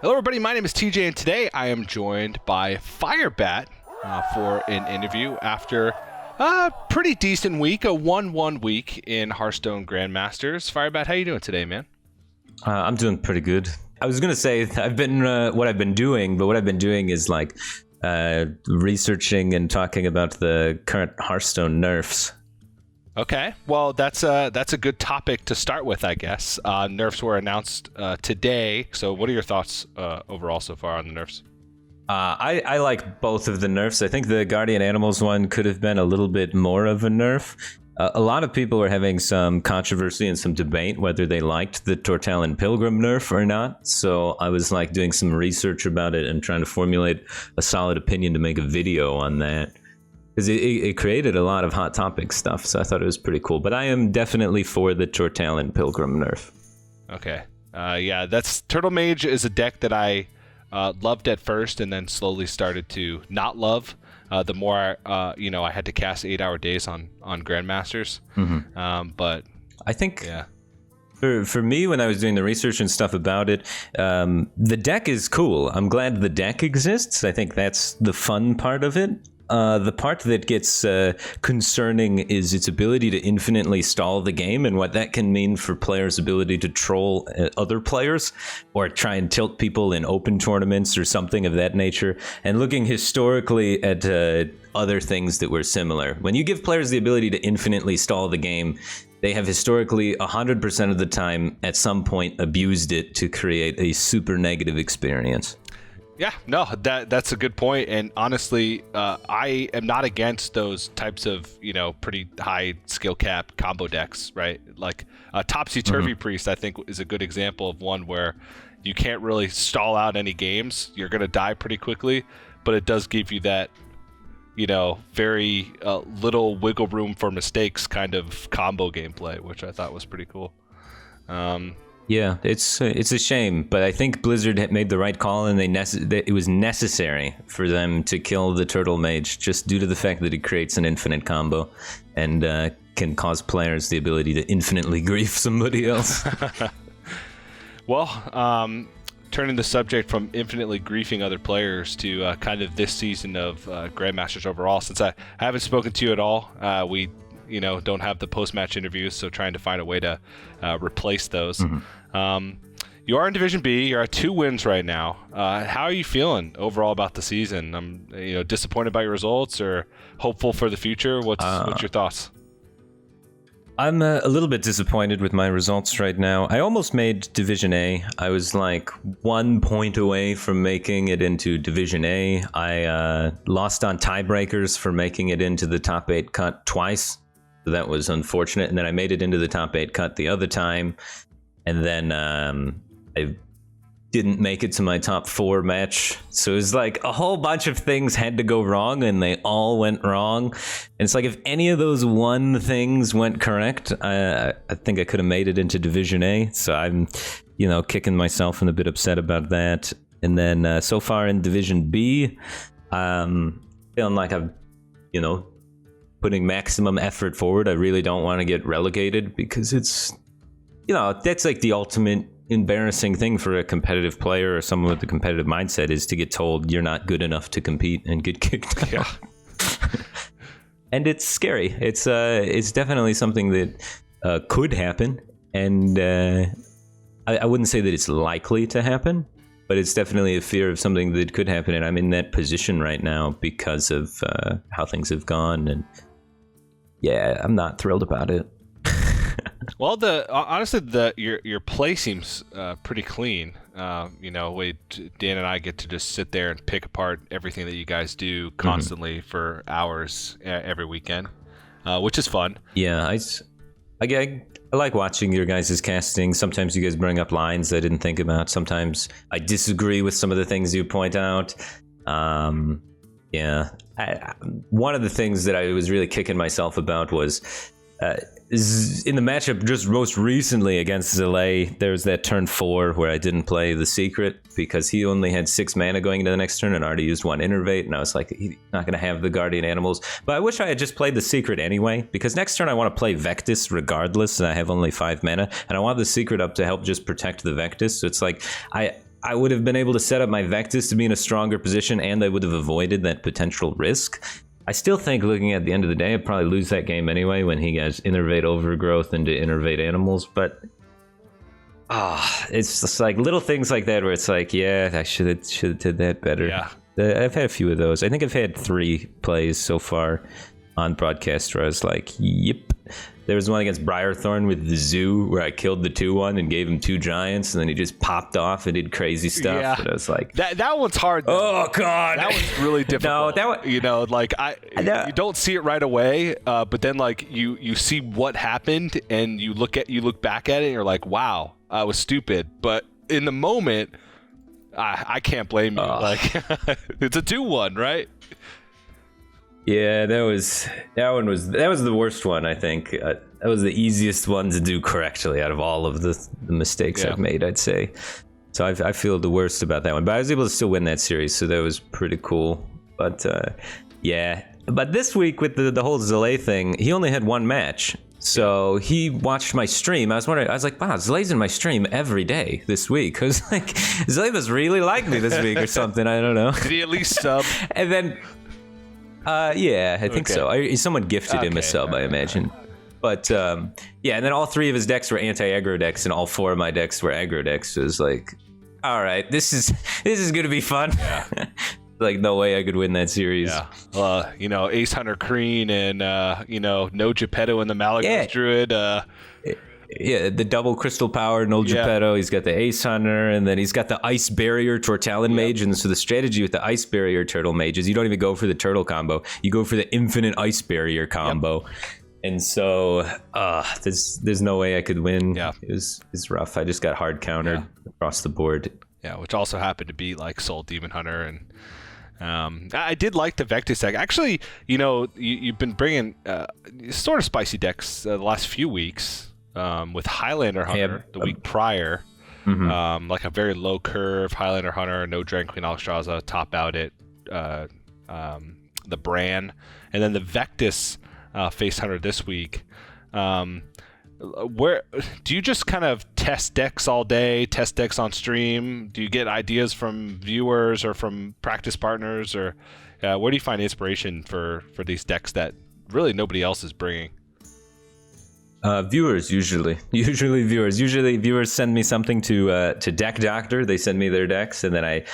Hello everybody, my name is TJ and today I am joined by Firebat for an interview after a pretty decent week, a 1-1 week in Hearthstone Grandmasters. Firebat, how you doing today, man? I'm doing pretty good. I was gonna say I've been what I've been doing, but what I've been doing is like researching and talking about the current Hearthstone nerfs. Okay, well that's a good topic to start with, I guess. Nerfs were announced today, so what are your thoughts overall so far on the nerfs? I like both of the nerfs. I think the Guardian Animals one could have been a little bit more of a nerf. A lot of people were having some controversy and some debate whether they liked the Turtlemage Pilgrim nerf or not. So I was like doing some research about it and trying to formulate a solid opinion to make a video on that. Because it created a lot of hot topic stuff, so I thought it was pretty cool. But I am definitely for the Turtlemage Pilgrim nerf. Okay. Yeah, Turtlemage is a deck that I loved at first and then slowly started to not love. The more I had to cast 8-hour days on Grandmasters. Mm-hmm. But I think yeah. For me, when I was doing the research and stuff about it, the deck is cool. I'm glad the deck exists. I think that's the fun part of it. The part that gets concerning is its ability to infinitely stall the game and what that can mean for players' ability to troll other players or try and tilt people in open tournaments or something of that nature. And looking historically at other things that were similar. When you give players the ability to infinitely stall the game, they have historically 100% of the time at some point abused it to create a super negative experience. Yeah, no, that's a good point. And honestly, I am not against those types of, pretty high skill cap combo decks, right? Like Topsy-Turvy Priest, I think, is a good example of one where you can't really stall out any games. You're going to die pretty quickly, but it does give you that, very little wiggle room for mistakes kind of combo gameplay, which I thought was pretty cool. Yeah, it's a shame, but I think Blizzard had made the right call, and it was necessary for them to kill the Turtlemage just due to the fact that it creates an infinite combo and can cause players the ability to infinitely grief somebody else. Well, turning the subject from infinitely griefing other players to kind of this season of Grandmasters overall, since I haven't spoken to you at all, we don't have the post-match interviews, so trying to find a way to replace those. Mm-hmm. You are in Division B. You're at 2 wins right now. How are you feeling overall about the season? I'm disappointed by your results or hopeful for the future? What's your thoughts? I'm a little bit disappointed with my results right now. I almost made Division A. I was like 1 point away from making it into Division A. I lost on tiebreakers for making it into the top 8 cut twice. So that was unfortunate. And then I made it into the top 8 cut the other time. And then I didn't make it to my top 4 match. So it was like a whole bunch of things had to go wrong and they all went wrong. And it's like if any of those one things went correct, I think I could have made it into Division A. So I'm, kicking myself and a bit upset about that. And then so far in Division B, feeling like I've, putting maximum effort forward. I really don't want to get relegated because it's, that's like the ultimate embarrassing thing for a competitive player or someone with a competitive mindset is to get told you're not good enough to compete and get kicked out. Yeah. And it's scary. It's definitely something that could happen. And I wouldn't say that it's likely to happen, but it's definitely a fear of something that could happen. And I'm in that position right now because of how things have gone. And yeah, I'm not thrilled about it. Well, honestly, your play seems pretty clean. Dan and I get to just sit there and pick apart everything that you guys do constantly for hours every weekend, which is fun. Yeah, I like watching your guys' casting. Sometimes you guys bring up lines I didn't think about. Sometimes I disagree with some of the things you point out. Yeah, one of the things that I was really kicking myself about was in the matchup just most recently against Zalay, there was that turn 4 where I didn't play the secret because he only had 6 mana going into the next turn and already used 1 innervate, and I was like, he's not going to have the Guardian Animals. But I wish I had just played the secret anyway, because next turn I want to play Vectus regardless, and I have only 5 mana, and I want the secret up to help just protect the Vectus. So it's like, I would have been able to set up my Vectus to be in a stronger position, and I would have avoided that potential risk. I still think, looking at the end of the day, I'd probably lose that game anyway when he has Innervate Overgrowth into Innervate Animals, but it's just like little things like that where it's like, yeah, I should have did that better. Yeah. I've had a few of those. I think I've had 3 plays so far on broadcast where I was like, yep. There was one against Briarthorn with the Zoo where I killed the 2-1 and gave him 2 giants, and then he just popped off and did crazy stuff. Yeah. And I was like, that one's hard. Oh God, that one's really difficult. No, that one, you know, like you don't see it right away, but then like you see what happened, and you look back at it, and you're like, wow, I was stupid. But in the moment, I can't blame you. Like it's a 2-1, right? Yeah, that was the worst one, I think. That was the easiest one to do correctly out of all of the mistakes I've made, I'd say. So I feel the worst about that one. But I was able to still win that series, so that was pretty cool. But yeah. But this week with the whole Zalay thing, he only had 1 match. So he watched my stream. I was like, wow, Zalay's in my stream every day this week. I was like, Zalay must really like me this week or something. I don't know. Did he at least sub? And then... yeah, I think so. Someone gifted him a sub, I imagine. But yeah, and then all 3 of his decks were anti-aggro decks, and all 4 of my decks were aggro decks. So it was like, all right, this is gonna be fun. Yeah. Like, no way I could win that series. Yeah. You know, Ace Hunter Kreen and you know, no Geppetto in the Malagos Druid. Yeah, the double Crystal Power, no Geppetto. He's got the Ace Hunter, and then he's got the Ice Barrier Turtlemage. And so the strategy with the Ice Barrier Turtlemage is you don't even go for the turtle combo. You go for the infinite Ice Barrier combo. Yep. And so there's no way I could win. Yeah. It's rough. I just got hard countered across the board. Yeah, which also happened to be like Soul Demon Hunter. And I did like the Vectus deck. Actually, you know, you've been bringing sort of spicy decks the last few weeks. With Highlander Hunter the week prior, like a very low curve Highlander Hunter, no Dragon Queen Alexstrasza, top out it, the Bran, and then the Vectus Face Hunter this week. Where do you just kind of test decks all day, test decks on stream? Do you get ideas from viewers or from practice partners, or where do you find inspiration for these decks that really nobody else is bringing? Viewers usually viewers send me something to Deck Doctor. They send me their decks, and then I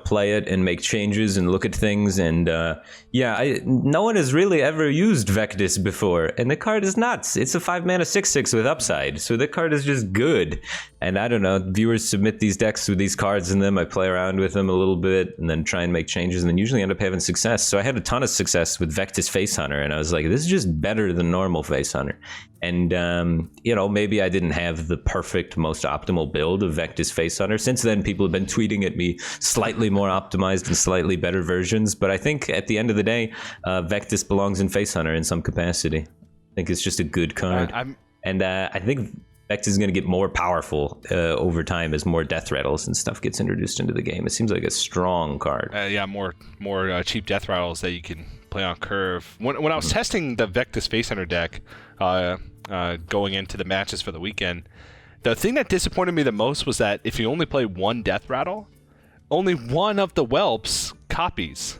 play it and make changes and look at things. And no one has really ever used Vectus before, and the card is nuts. It's a 5-mana 6/6 with upside, so the card is just good. And I don't know, viewers submit these decks with these cards in them. I play around with them a little bit and then try and make changes, and then usually end up having success. So I had a ton of success with Vectus Face Hunter, and I was like, this is just better than normal Face Hunter. And maybe I didn't have the perfect, most optimal build of Vectus Face Hunter. Since then, people have been tweeting at me slightly more optimized and slightly better versions. But I think at the end of the day, Vectus belongs in Face Hunter in some capacity. I think it's just a good card. I think Vectus is going to get more powerful over time as more Death Rattles and stuff gets introduced into the game. It seems like a strong card. More cheap Death Rattles that you can play on curve. When I was testing the Vectus Face Hunter deck, going into the matches for the weekend, the thing that disappointed me the most was that if you only play one Death Rattle, only one of the whelps copies.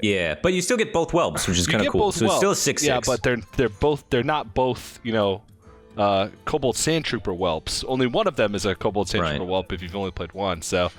Yeah, but you still get both whelps, which is kind of cool. So it's still a 6/6. Yeah, but they're not both Kobold Sand Trooper whelps. Only one of them is a Kobold Sand Trooper whelp if you've only played one. So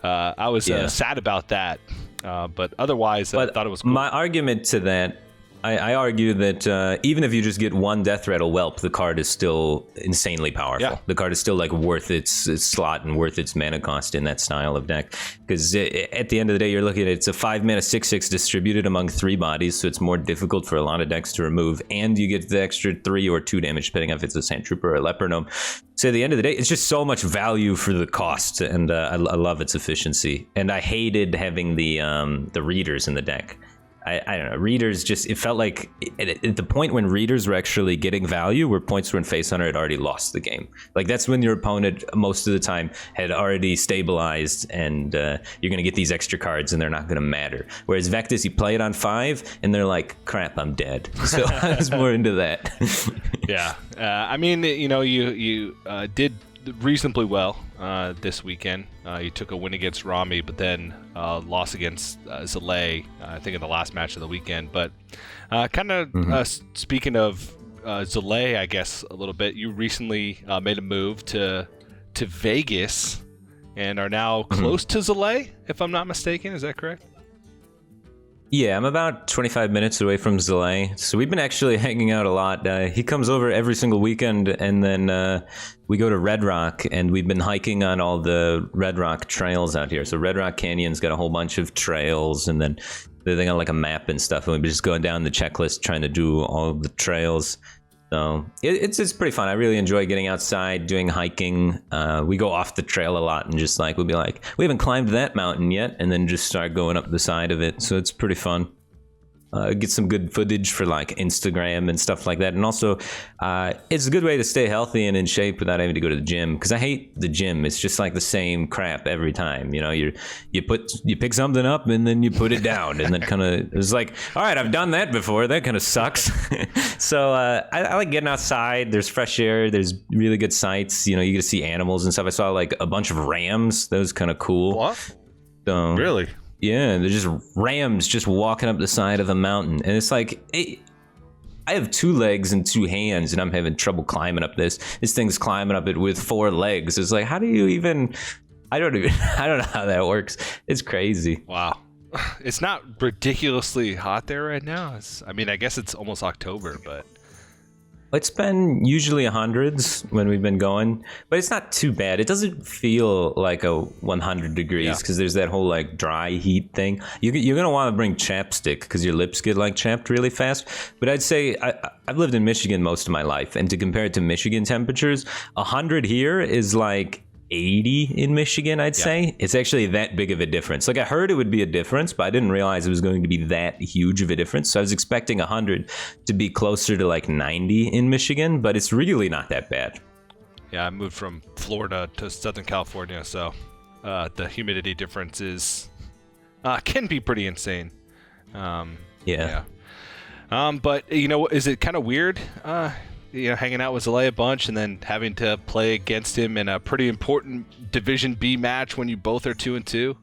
I was sad about that. But otherwise, I thought it was cool. My argument to that, I argue that even if you just get one Death Rattle whelp, the card is still insanely powerful. Yeah. The card is still like worth its slot and worth its mana cost in that style of deck. Because at the end of the day, you're looking at it's a 5-mana 6/6 distributed among 3 bodies, so it's more difficult for a lot of decks to remove, and you get the extra 3 or 2 damage depending on if it's a Sand Trooper or a Leopardome. So at the end of the day, it's just so much value for the cost, and I love its efficiency. And I hated having the readers in the deck. I don't know, readers just, it felt like at the point when readers were actually getting value were points when Face Hunter had already lost the game. Like that's when your opponent most of the time had already stabilized, and you're going to get these extra cards and they're not going to matter. Whereas Vectus, you play it on 5 and they're like, crap, I'm dead. So I was more into that. Yeah. I mean, you did reasonably well this weekend. You took a win against Rami, but then lost against Zalay, I think in the last match of the weekend. But speaking of Zalay, I guess a little bit, you recently made a move to Vegas and are now close to Zalay, if I'm not mistaken. Is that correct? Yeah, I'm about 25 minutes away from Zalay, so we've been actually hanging out a lot. He comes over every single weekend, and then we go to Red Rock, and we've been hiking on all the Red Rock trails out here. So Red Rock Canyon's got a whole bunch of trails, and then they got like a map and stuff, and we've been just going down the checklist trying to do all of the trails. So it's pretty fun. I really enjoy getting outside, doing hiking. We go off the trail a lot and just we'll be like, we haven't climbed that mountain yet, and then just start going up the side of it. So it's pretty fun. Get some good footage for Instagram and stuff like that. And also, it's a good way to stay healthy and in shape without having to go to the gym. Because I hate the gym. It's just the same crap every time. You pick something up and then you put it down, and then it's like, all right, I've done that before. That kind of sucks. So I like getting outside. There's fresh air. There's really good sights. You get to see animals and stuff. I saw a bunch of rams. That was kind of cool. What? So, really? Yeah, they're just rams just walking up the side of a mountain. And it's like, I have 2 legs and 2 hands, and I'm having trouble climbing up this. This thing's climbing up it with 4 legs. It's like, how do you even... I don't know how that works. It's crazy. Wow. It's not ridiculously hot there right now. I guess it's almost October, but... It's been usually hundreds when we've been going, but it's not too bad. It doesn't feel like a 100 degrees because there's that whole dry heat thing. You're going to want to bring chapstick because your lips get chapped really fast. But I'd say I've lived in Michigan most of my life, and to compare it to Michigan temperatures, 100 here is 80 in Michigan, I'd say. It's actually that big of a difference. I heard it would be a difference, but I didn't realize it was going to be that huge of a difference. So I was expecting 100 to be closer to 90 in Michigan, but it's really not that bad. Yeah, I moved from Florida to Southern California, so the humidity difference can be pretty insane. Yeah. But is it kind of weird? Hanging out with Zalay a bunch and then having to play against him in a pretty important Division B match when you both are 2-2?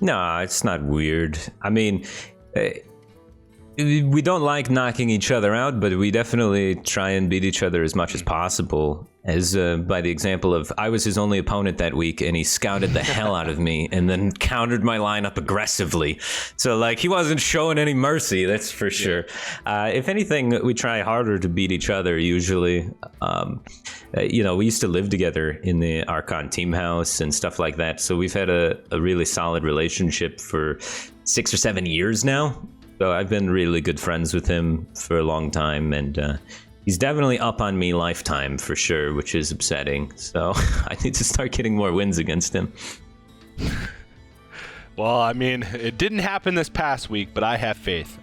No, it's not weird. We don't like knocking each other out, but we definitely try and beat each other as much as possible. As by the example of, I was his only opponent that week, and he scouted the hell out of me and then countered my lineup aggressively. So he wasn't showing any mercy, that's for sure. If anything, we try harder to beat each other usually. We used to live together in the Archon team house and stuff like that. So we've had a really solid relationship for 6 or 7 years now. So I've been really good friends with him for a long time, and he's definitely up on me lifetime for sure, which is upsetting. So I need to start getting more wins against him. Well, it didn't happen this past week, but I have faith.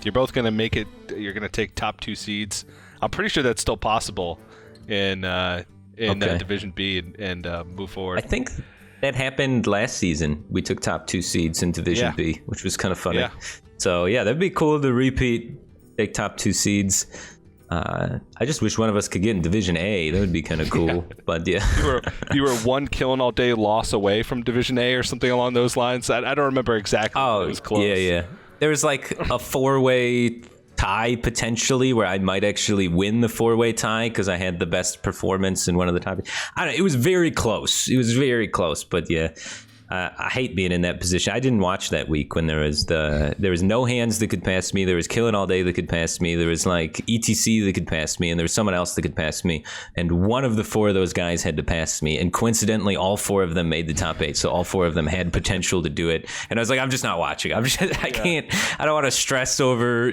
You're both going to make it. You're going to take top 2 seeds. I'm pretty sure that's still possible in Division B and move forward. I think that happened last season. We took top 2 seeds in Division B, which was kind of funny. Yeah. So yeah, that'd be cool to repeat, take top 2 seeds. I just wish one of us could get in Division A. That would be kind of cool. Yeah. But yeah, you were 1 killing all day loss away from Division A or something along those lines. I don't remember exactly. Oh, it was close. Yeah. There was a 4-way tie potentially where I might actually win the 4-way tie because I had the best performance in one of the top. It was very close. But yeah. I hate being in that position. I didn't watch that week when there was no hands that could pass me. There was killing all day that could pass me. There was ETC that could pass me, and there was someone else that could pass me. And one of the 4 of those guys had to pass me. And coincidentally, all 4 of them made the top 8. So all 4 of them had potential to do it. And I was like, I'm just not watching. I can't. I don't want to stress over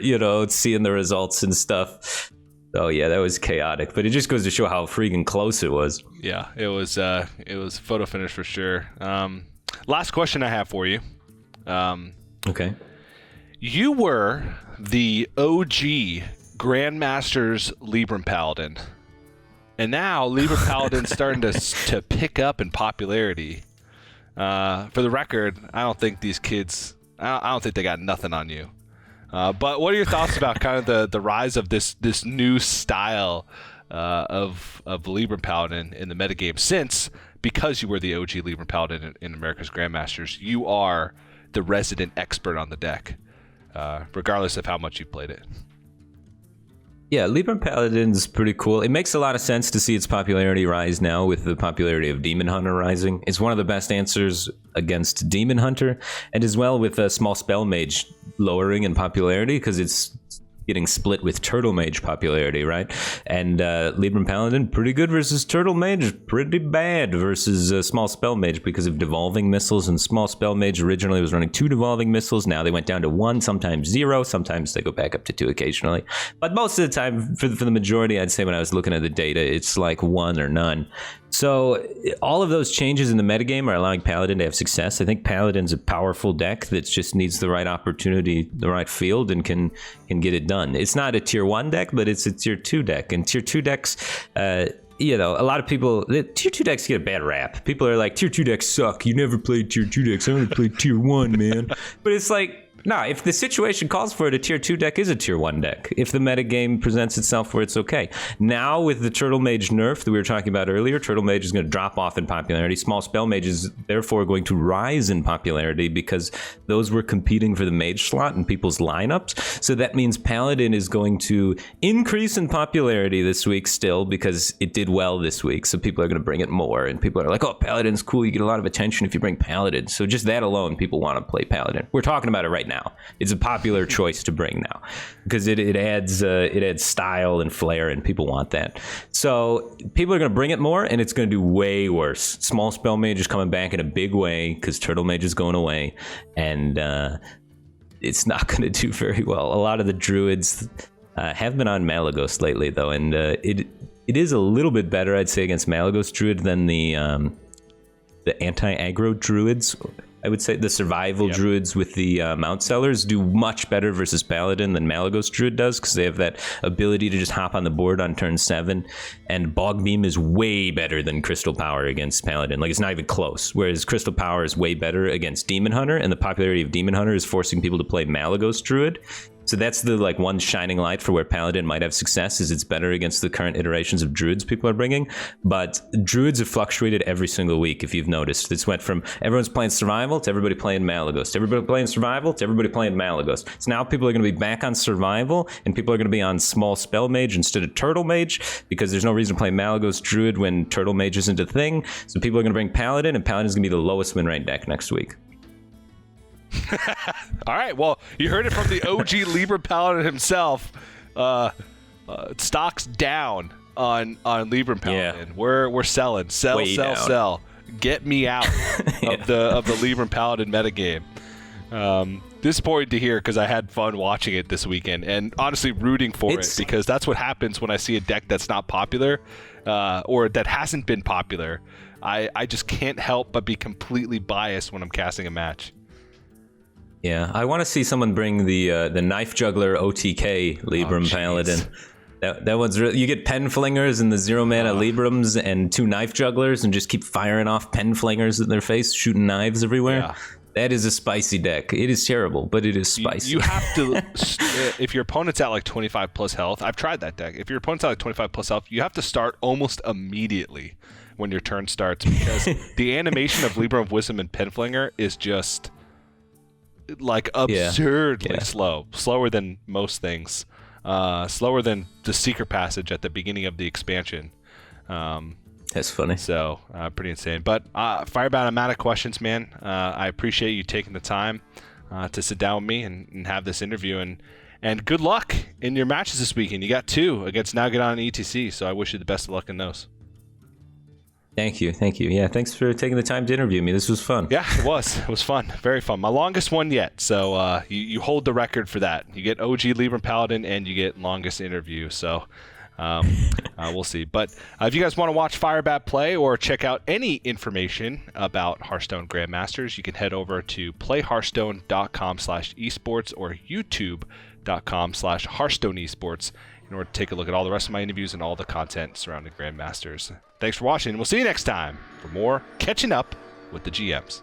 seeing the results and stuff. Oh yeah, that was chaotic, but it just goes to show how freaking close it was. Yeah, it was photo finish for sure. Last question I have for you. Okay. You were the OG Grandmasters Libram Paladin, and now Libram Paladin's starting to pick up in popularity. For the record, I don't think these kids. I don't think they got nothing on you. But what are your thoughts about kind of the rise of this new style of Libram Paladin in the metagame since, because you were the OG Libram Paladin in America's Grandmasters, you are the resident expert on the deck, regardless of how much you've played it. Yeah, Libram Paladin's pretty cool. It makes a lot of sense to see its popularity rise now with the popularity of Demon Hunter rising. It's one of the best answers against Demon Hunter, and as well with a small spell mage lowering in popularity because it's getting split with Turtlemage popularity, right? And Libram Paladin, pretty good versus Turtlemage, pretty bad versus Small Spell Mage because of devolving missiles. And Small Spell Mage originally was running 2 devolving missiles. Now they went down to 1, sometimes 0. Sometimes they go back up to 2 occasionally. But most of the time, for the majority, I'd say when I was looking at the data, it's like 1 or none. So all of those changes in the metagame are allowing Paladin to have success. I think Paladin's a powerful deck that just needs the right opportunity, the right field, and can get it done. It's not a tier 1 deck, but it's a tier 2 deck. And tier 2 decks, a lot of people, tier 2 decks get a bad rap. People are like, tier 2 decks suck. You never played tier 2 decks. I only played tier 1, man. But it's like, nah, if the situation calls for it, a tier 2 deck is a tier 1 deck. If the metagame presents itself where it's okay. Now, with the Turtlemage nerf that we were talking about earlier, Turtlemage is going to drop off in popularity. Small Spell Mage is therefore going to rise in popularity because those were competing for the mage slot in people's lineups. So that means Paladin is going to increase in popularity this week still because it did well this week. So people are going to bring it more. And people are like, oh, Paladin's cool. You get a lot of attention if you bring Paladin. So just that alone, people want to play Paladin. We're talking about it right now. It's a popular choice to bring now because it adds style and flair, and people want that. So people are going to bring it more, and it's going to do way worse. Small Spell Mage is coming back in a big way because Turtlemage is going away, and it's not going to do very well. A lot of the druids have been on Malagos lately, though, and it is a little bit better, I'd say, against Malagos druid than the anti-aggro druids. I would say the survival druids with the Mount Sellers do much better versus Paladin than Malagos Druid does because they have that ability to just hop on the board on turn 7. And Bog Beam is way better than Crystal Power against Paladin. Like, it's not even close. Whereas Crystal Power is way better against Demon Hunter, and the popularity of Demon Hunter is forcing people to play Malagos Druid. So that's the one shining light for where Paladin might have success, is it's better against the current iterations of druids people are bringing. But druids have fluctuated every single week, if you've noticed. It's went from everyone's playing survival to everybody playing Malagos, to everybody playing survival to everybody playing Malagos. So now people are going to be back on survival, and people are going to be on Small Spell Mage instead of Turtle Mage, because there's no reason to play Malagos Druid when Turtle Mage isn't a thing. So people are going to bring Paladin, and Paladin's going to be the lowest win rate deck next week. All right, well, you heard it from the OG Libram Paladin himself. Stocks down on Libram Paladin. Yeah. We're selling. Sell. Get me out of the Libram Paladin metagame. Disappointed to hear because I had fun watching it this weekend and honestly rooting for it, because that's what happens when I see a deck that's not popular or that hasn't been popular. I just can't help but be completely biased when I'm casting a match. Yeah, I want to see someone bring the Knife Juggler OTK Libram Paladin. That one's you get pen flingers and the 0-mana Librams and 2 Knife Jugglers and just keep firing off pen flingers in their face, shooting knives everywhere. Yeah. That is a spicy deck. It is terrible, but it is spicy. You have to, if your opponent's at like 25 plus health, I've tried that deck. If your opponent's at like 25 plus health, you have to start almost immediately when your turn starts, because the animation of Libram of Wisdom and Penflinger is just like absurdly slower than most things, slower than the Secret Passage at the beginning of the expansion. That's funny. So pretty insane. But Firebat, I'm out of questions, man. I appreciate you taking the time to sit down with me and have this interview, and good luck in your matches this weekend. You got 2 against Nowgadon and ETC, so I wish you the best of luck in those. Thank you. Yeah, thanks for taking the time to interview me. This was fun. Yeah, it was. It was fun. Very fun. My longest one yet. So you hold the record for that. You get OG Libram Paladin and you get longest interview. So we'll see. But if you guys want to watch Firebat play or check out any information about Hearthstone Grandmasters, you can head over to playhearthstone.com/esports or youtube.com/Hearthstone Esports in order to take a look at all the rest of my interviews and all the content surrounding Grandmasters. Thanks for watching, and we'll see you next time for more Catching Up with the GMs.